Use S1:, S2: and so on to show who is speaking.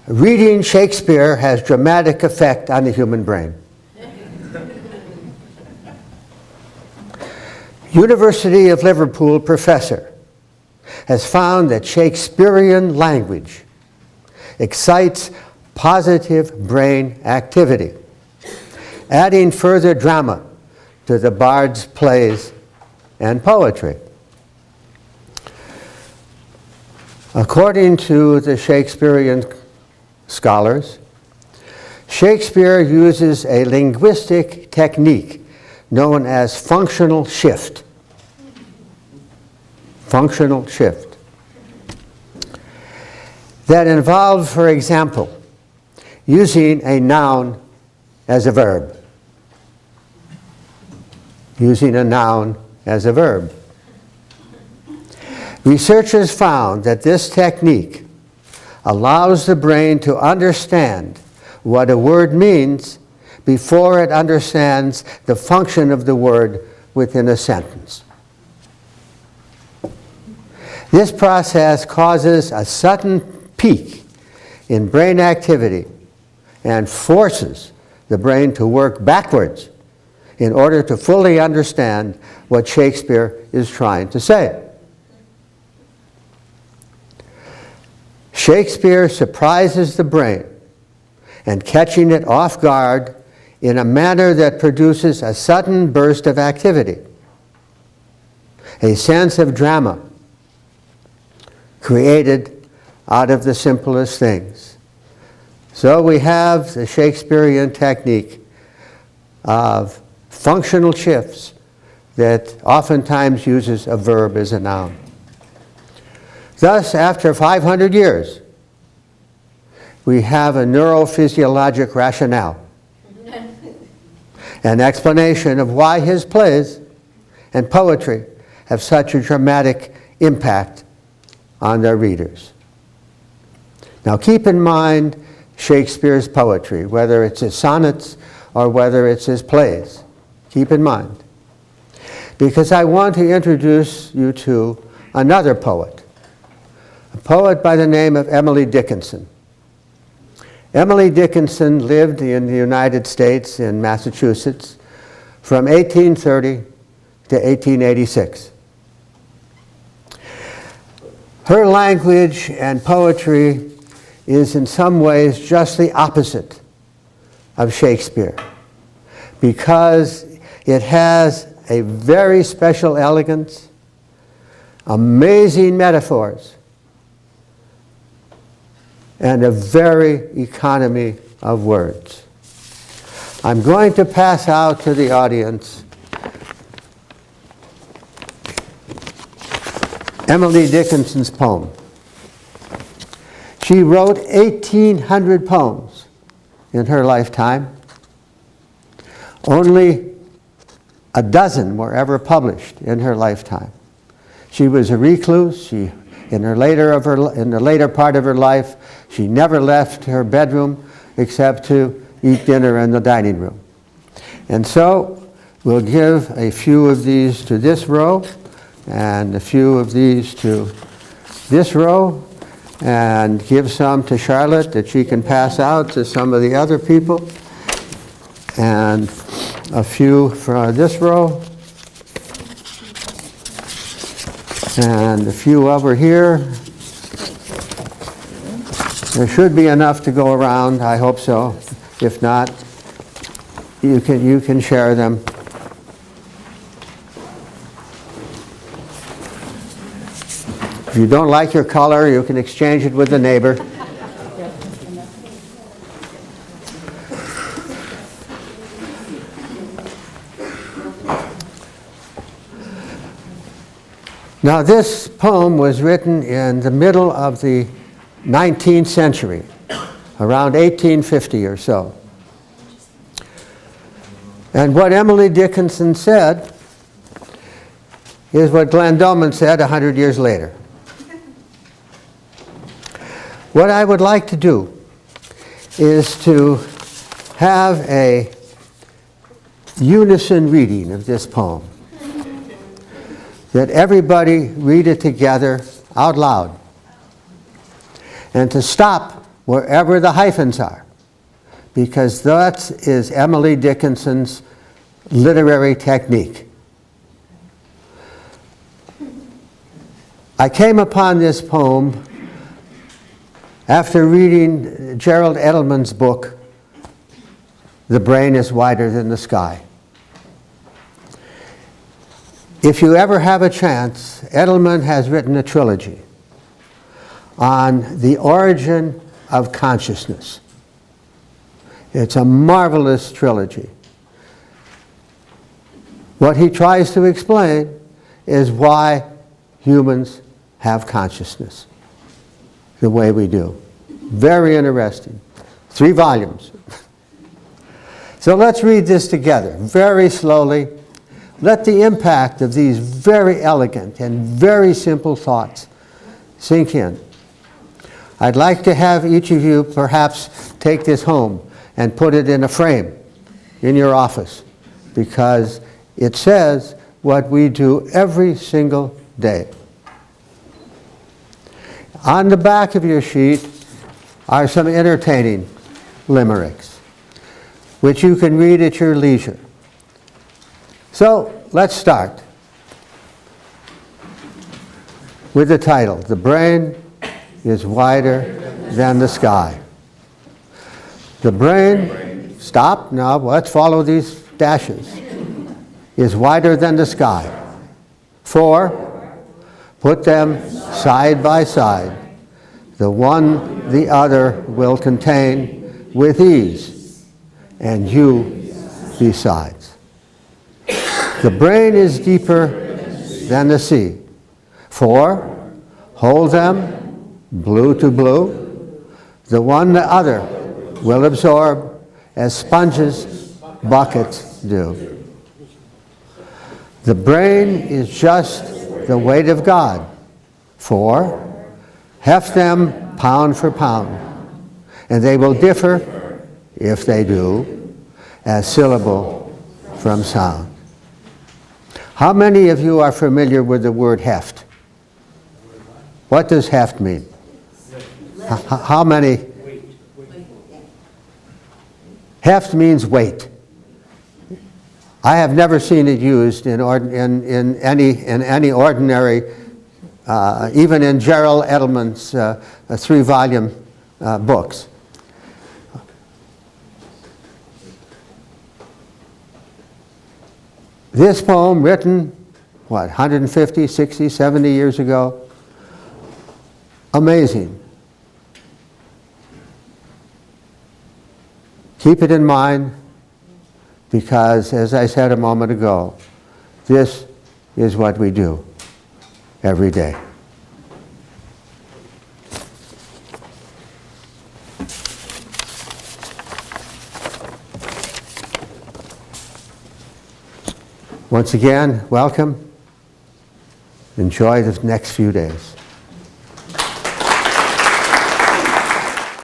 S1: Reading Shakespeare has dramatic effect on the human brain. University of Liverpool professor has found that Shakespearean language excites positive brain activity, adding further drama to the bard's plays and poetry. According to the Shakespearean scholars, Shakespeare uses a linguistic technique known as functional shift. Functional shift. That involved, for example, using a noun as a verb. Using a noun as a verb. Researchers found that this technique allows the brain to understand what a word means before it understands the function of the word within a sentence. This process causes a sudden peak in brain activity and forces the brain to work backwards in order to fully understand what Shakespeare is trying to say. Shakespeare surprises the brain and catching it off guard in a manner that produces a sudden burst of activity, a sense of drama created out of the simplest things. So we have the Shakespearean technique of functional shifts that oftentimes uses a verb as a noun. Thus, after 500 years, we have a neurophysiologic rationale, an explanation of why his plays and poetry have such a dramatic impact on their readers. Now keep in mind Shakespeare's poetry, whether it's his sonnets or whether it's his plays. Keep in mind. Because I want to introduce you to another poet, a poet by the name of Emily Dickinson. Emily Dickinson lived in the United States in Massachusetts from 1830 to 1886. Her language and poetry is in some ways just the opposite of Shakespeare, because it has a very special elegance, amazing metaphors, and a very economy of words. I'm going to pass out to the audience Emily Dickinson's poem. She wrote 1,800 poems in her lifetime. Only a dozen were ever published in her lifetime. She was a recluse. In the later part of her life, she never left her bedroom except to eat dinner in the dining room. And so we'll give a few of these to this row, and a few of these to this row, and give some to Charlotte that she can pass out to some of the other people, and a few for this row, and a few over here. There should be enough to go around, I hope so. If not, you can share them. If you don't like your color, you can exchange it with the neighbor. Now, this poem was written in the middle of the 19th century, around 1850 or so. And what Emily Dickinson said is what Glenn Doman said 100 years later. What I would like to do is to have a unison reading of this poem, that everybody read it together out loud, and to stop wherever the hyphens are, because that is Emily Dickinson's literary technique. I came upon this poem after reading Gerald Edelman's book, The Brain is Wider Than the Sky. If you ever have a chance, Edelman has written a trilogy on the origin of consciousness. It's a marvelous trilogy. What he tries to explain is why humans have consciousness the way we do. Very interesting. 3 volumes. So let's read this together, very slowly. Let the impact of these very elegant and very simple thoughts sink in. I'd like to have each of you perhaps take this home and put it in a frame in your office, because it says what we do every single day. On the back of your sheet are some entertaining limericks, which you can read at your leisure. So let's start with the title, The Brain is Wider Than the Sky. The brain, stop, now let's follow these dashes, is wider than the sky. 4, put them side by side. The one the other will contain with ease, and you besides. The brain is deeper than the sea. 4, hold them blue to blue. The one the other will absorb as sponges buckets do. The brain is just the weight of God. 4, heft them pound for pound, and they will differ, if they do, as syllable from sound. How many of you are familiar with the word heft? What does heft mean? How many? Heft means weight. I have never seen it used in any ordinary, even in Gerald Edelman's 3-volume books. This poem, written, 150, 60, 70 years ago, amazing. Keep it in mind, because, as I said a moment ago, this is what we do every day. Once again, welcome. Enjoy the next few days.